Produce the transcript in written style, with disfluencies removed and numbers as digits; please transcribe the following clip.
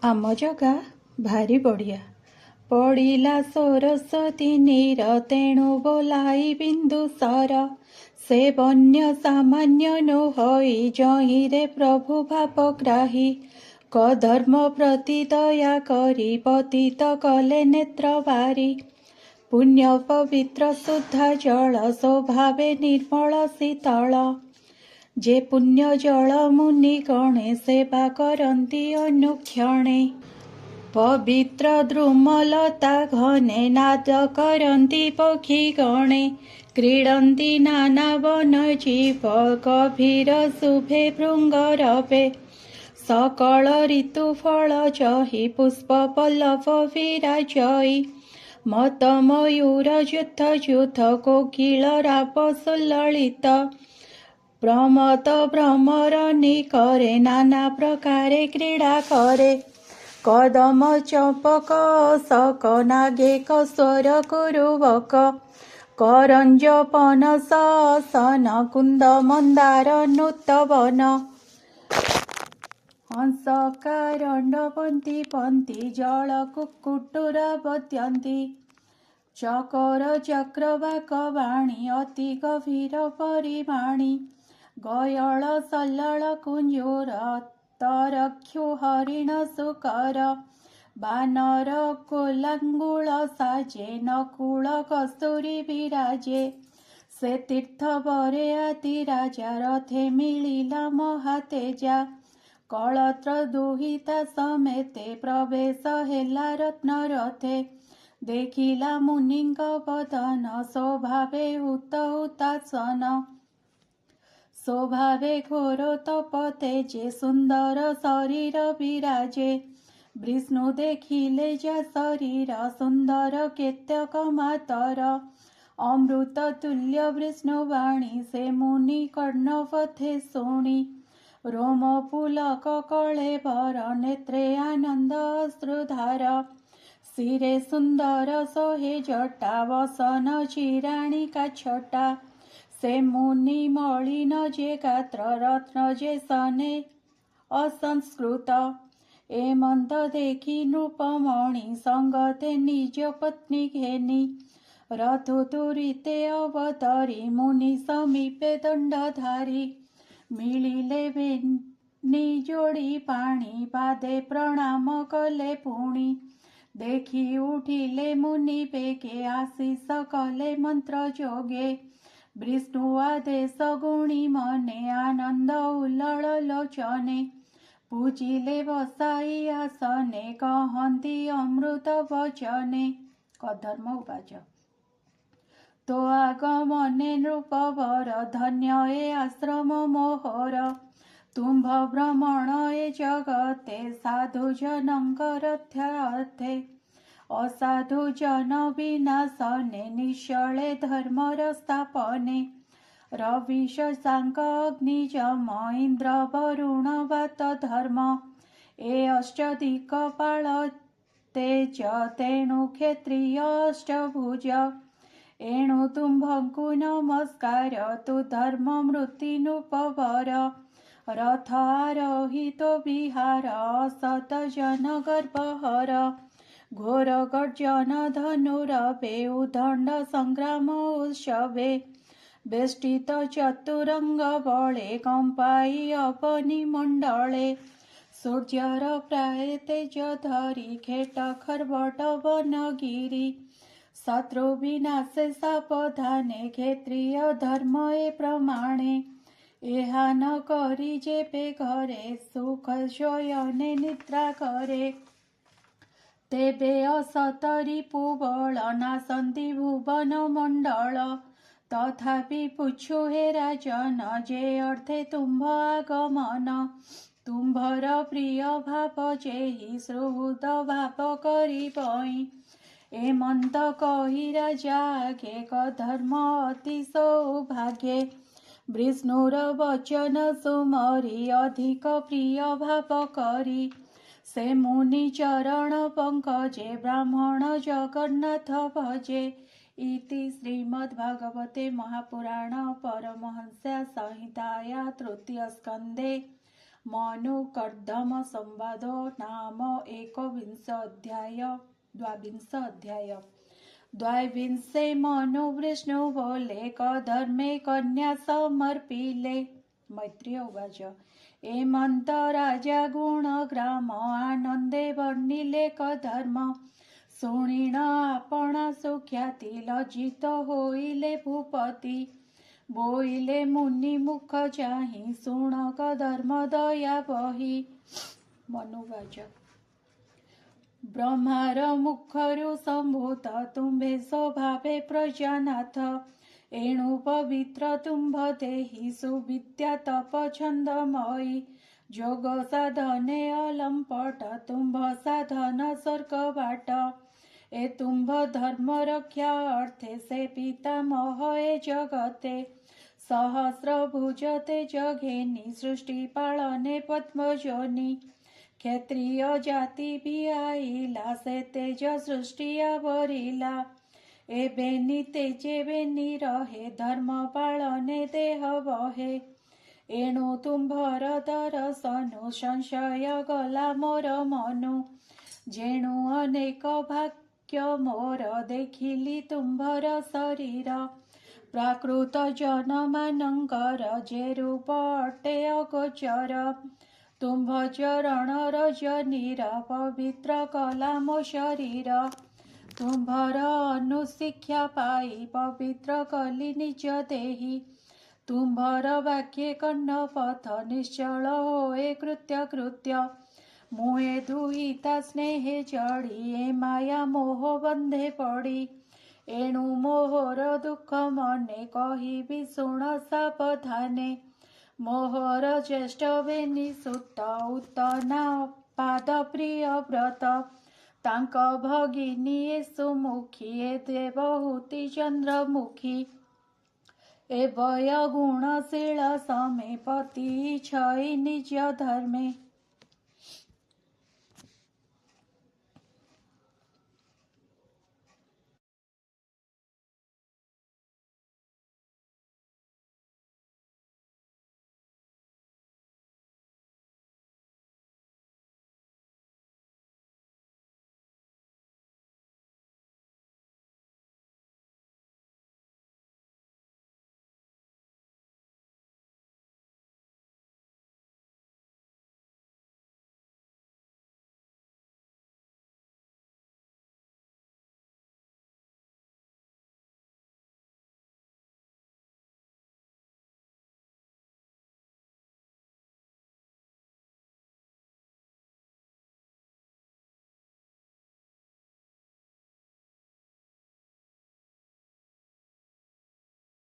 ଆମ ଜଗା ଭାରି ବଢ଼ିଆ। ପଡ଼ିଲା ସରସ୍ୱତୀ ନୀର ତେଣୁ ବୋଲାଇ ବିନ୍ଦୁସାର, ସେ ବନ୍ୟ ସାମାନ୍ୟ ନୋହଇ ଜହିଁରେ ପ୍ରଭୁ ଭାବଗ୍ରାହୀ। କଧର୍ମ ପ୍ରତି ଦୟା କରି ପତିତ କଲେ ନେତ୍ର ବାରି, ପୁଣ୍ୟ ପବିତ୍ର ଶୁଦ୍ଧ ଜଳ ସ୍ୱଭାବେ ନିର୍ମଳ ଶୀତଳ। ଯେ ପୁଣ୍ୟ ଜଳ ମୁନି ଗଣେ ସେବା କରନ୍ତି ଅନୁକ୍ଷଣେ, ପବିତ୍ର ଦ୍ରୁମଲତା ଘନେ ନାଦ କରନ୍ତି ପକ୍ଷୀ ଗଣେ। କ୍ରୀଡ଼ନ୍ତି ନାନା ବନ ଜୀବ ଗଭୀର ଶୁଭେ ଭୃଙ୍ଗରବେ, ସକଳ ଋତୁ ଫଳ ଜହି ପୁଷ୍ପ ପଲ୍ଲବ ବିରାଜଇ। ମତ ମୟୂର ଯୁଦ୍ଧ ଯୁଦ୍ଧ କୋକିଳ ରାବ ସୁଲଳିତ, ପ୍ରମଦ ଭ୍ରମର ନିକରେ ନାନା ପ୍ରକାରେ କ୍ରୀଡ଼ା କରେ। କଦମ ଚମ୍ପକ ଅଶୋକ ନାଗେକ ସ୍ୱର କୁରୁବକ, କରଞ୍ଜ ପନସ ଅସନ କୁନ୍ଦ ମନ୍ଦାର ନୂତବନ। ହଂସ କାରଣ୍ଡ ପନ୍ତି ପନ୍ତି ଜଳ କୁକୁଟୁର ବଦ୍ୟନ୍ତି, ଚକର ଚକ୍ର ବାକ ବାଣୀ ଅତି ଗଭୀର ପରିବାଣୀ। ଗୟଳ ସଲ୍ଲଳ କୁଞ୍ଜୁର ତରକ୍ଷୁ ହରିଣ ଶୂକର, ବାନର କୋଲାଙ୍ଗୁଳ ସାଜେ ନକୁଳ କସ୍ତୁରୀ ବିରାଜେ। ସେ ତୀର୍ଥ ବରେ ଆଦି ରାଜା ରଥେ ମିଳିଲା ମହାତେଜା, କଳତ୍ର ଦୁହିତା ସಮೇତେ ପ୍ରବେଶ ହେଲା ରତ୍ନ ରଥେ। ଦେଖିଲା ମୁନିଙ୍କ ବଦନ ସ୍ୱଭାବେ ହୁତ ହୁତାସନ, ସ୍ୱଭାବେ ଘୋର ତପ ତେଜେ ସୁନ୍ଦର ଶରୀର ବିରାଜେ। ବିଷ୍ଣୁ ଦେଖିଲେ ଯା ଶରୀର ସୁନ୍ଦର କେତେକ ମାତର, ଅମୃତ ତୁଲ୍ୟ ବିଷ୍ଣୁ ବାଣୀ ସେ ମୁନି କର୍ଣ୍ଣ ପଥେ ଶୁଣି। ରୋମ ପୁଲକ କଳେବର ନେତ୍ରେ ଆନନ୍ଦ ଅଶ୍ରୁଧାର, ଶିରେ ସୁନ୍ଦର ଶୋହେ ଜଟା ବସନ ଚିରାଣୀ କାଛଟା। ସେ ମୁନି ମଳିନ ଯେ ଗାତ୍ର ରତ୍ନ ଯେ ସନେ ଅସଂସ୍କୃତ, ଏ ମନ୍ଦ ଦେଖି ନୃପମଣି ସଙ୍ଗତେ ନିଜ ପତ୍ନୀ ଘେନି। ରଥୁ ତୁରିତେ ଅବତରି ମୁନି ସମୀପେ ଦଣ୍ଡଧାରୀ, ମିଳିଲେ ବେନି ଯୋଡ଼ି ପାଣି ପାଦେ ପ୍ରଣାମ କଲେ ପୁଣି। ଦେଖି ଉଠିଲେ ମୁନି ବେଗେ ଆଶିଷ କଲେ ମନ୍ତ୍ର ଯୋଗେ, ବିଷ୍ଣୁ ଆଦେଶ ଗୁଣି ମନେ ଆନନ୍ଦ ଉଲ୍ଲଳ ଲୋଚନେ। ପୂଜିଲେ ବସାଇ ଆସନେ କହନ୍ତି ଅମୃତ ବଚନେ। କଧର୍ମ ଉବାଚ ତୋ ଆଗମନେ ନୃପବର, ଧନ୍ୟ ଏ ଆଶ୍ରମ ମୋହର। ତୁମ୍ଭ ଭ୍ରମଣ ଏ ଜଗତେ ସାଧୁ ଜନଙ୍କର ଧ୍ୟାୟତେ, ଅସାଧୁ ଜନ ବିନାଶନେ ନିଶ୍ଚଳେ ଧର୍ମର ସ୍ଥାପନେ। ରବି ଶଶାଙ୍କ ଅଗ୍ନି ଯମ ଇନ୍ଦ୍ର ବରୁଣ ବାତ ଧର୍ମ, ଏ ଅଷ୍ଟଦିକ୍ପାଳ ତେଜ ତେଣୁ କ୍ଷତ୍ରିୟ ଅଷ୍ଟଭୁଜ। ଏଣୁ ତୁମ୍ଭଙ୍କୁ ନମସ୍କାର ତୁ ଧର୍ମ ମୂର୍ତ୍ତି ନୃପବର, ରଥ ଆରୋହିତ ବିହାର ଅସତ ଜନ ଗର୍ଭହର। ଘୋର ଗର୍ଜନ ଧନୁରବେ ଉଦଣ୍ଡ ସଂଗ୍ରାମ ଉତ୍ସବେ, ବେଷ୍ଟିତ ଚତୁରଙ୍ଗ ବଳେ କମ୍ପାଇ ଅବନୀ ମଣ୍ଡଳେ। ସୂର୍ଯ୍ୟର ପ୍ରାୟ ତେଜ ଧରି ଖେଟ ଖର୍ବଟ ବନଗିରି, ଶତ୍ରୁ ବିନାଶେ ସାବଧାନେ କ୍ଷତ୍ରିୟ ଧର୍ମ ଏ ପ୍ରମାଣେ। ଏହା ନ କରି ଯେବେ ଘରେ ସୁଖ ଶୟନେ ନିଦ୍ରା କରେ, ତେବେ ଅସତ ରିପୁ ବଳ ନାଶନ୍ତି ଭୁବନ ମଣ୍ଡଳ। ତଥାପି ପୁଛୁ ହେ ରାଜନ ଯେ ଅର୍ଥେ ତୁମ୍ଭ ଆଗମନ, ତୁମ୍ଭର ପ୍ରିୟ ଭାବ ଯେହି ସୁହୃଦ ଭାବ କରିବଇ। ଏ ମନ୍ଦ କହି ରାଜା ଆଗେ କଧର୍ମ ଅତି ସୌଭାଗ୍ୟେ, ବିଷ୍ଣୁର ବଚନ ସୁମରି ଅଧିକ ପ୍ରିୟ ଭାବ କରି। ସେ ମୁନି ଚରଣ ପଙ୍କଜେ ବ୍ରାହ୍ମଣ ଜଗନ୍ନାଥ ଭଜେ। ଇତି ଶ୍ରୀମଦ୍ଭାଗବତେ ମହାପୁରାଣ ପରମହଂସ୍ୟା ସଂହିତାୟା ତୃତୀୟ ସ୍କନ୍ଧେ मनुकर्दम संवादो नाम द्वाविंश अध्याय। द्वाविंशे मनु विष्णु बोले कधर्मे कन्या समर्पिले। मैत्रेय उवाच एमंत राजा गुण ग्राम आनंदे वर्णिले कधर्म शुणिण आपणा सुख्याति लज्जित होइले भूपति बोइले मुनि मुख चाहि शुण कधर्म दया बहि। मनुवाच ब्रह्मार मुखरु संभूत तुम्भे स्वभावे प्रजानाथ एणु पवित्र तुम्भ देहि सुविद्या तप छंदमयी जोग साधने अलंपट तुम्भ साधन स्वर्ग बाट ए तुम्भ धर्म रक्षा अर्थे से पितामह ए जगते सहस्र भुजते जघेनि सृष्टि पालने पद्मजोनि क्षत्रिय जाति भी आईला से तेज सृष्टि आवरिला ए बेनी तेजे बेनी रहे धर्म पालने देह बहे एणु तुम्भर दर्शनु संशय गला मोर मनु जेणु अनेक भाग्य मोर देखिली तुम्भर शरीर प्राकृत जन मानंकर जे रूप अटे अगोचर तुम्भ चरण रजनीर पवित्र कला मो शरीर तुम्भर अनुशिक्षा पाई पवित्र कली निज देहि तुम्भर वाक्ये कर्ण पथ निश्चल होए कृत्य कृत्य मुहे दुहिता स्नेहे चढ़ी ए माया मोह बंधे पड़ी एणु मोहर दुख मने कहिबी शुण सावधाने मोहर ज्येष्ठ बेनी सुत उतना पाद प्रिय व्रत तांक भगिनी ए सुमुखी ए देवहूति चंद्रमुखी ए वय गुणशील समे पति छई निज धर्मे।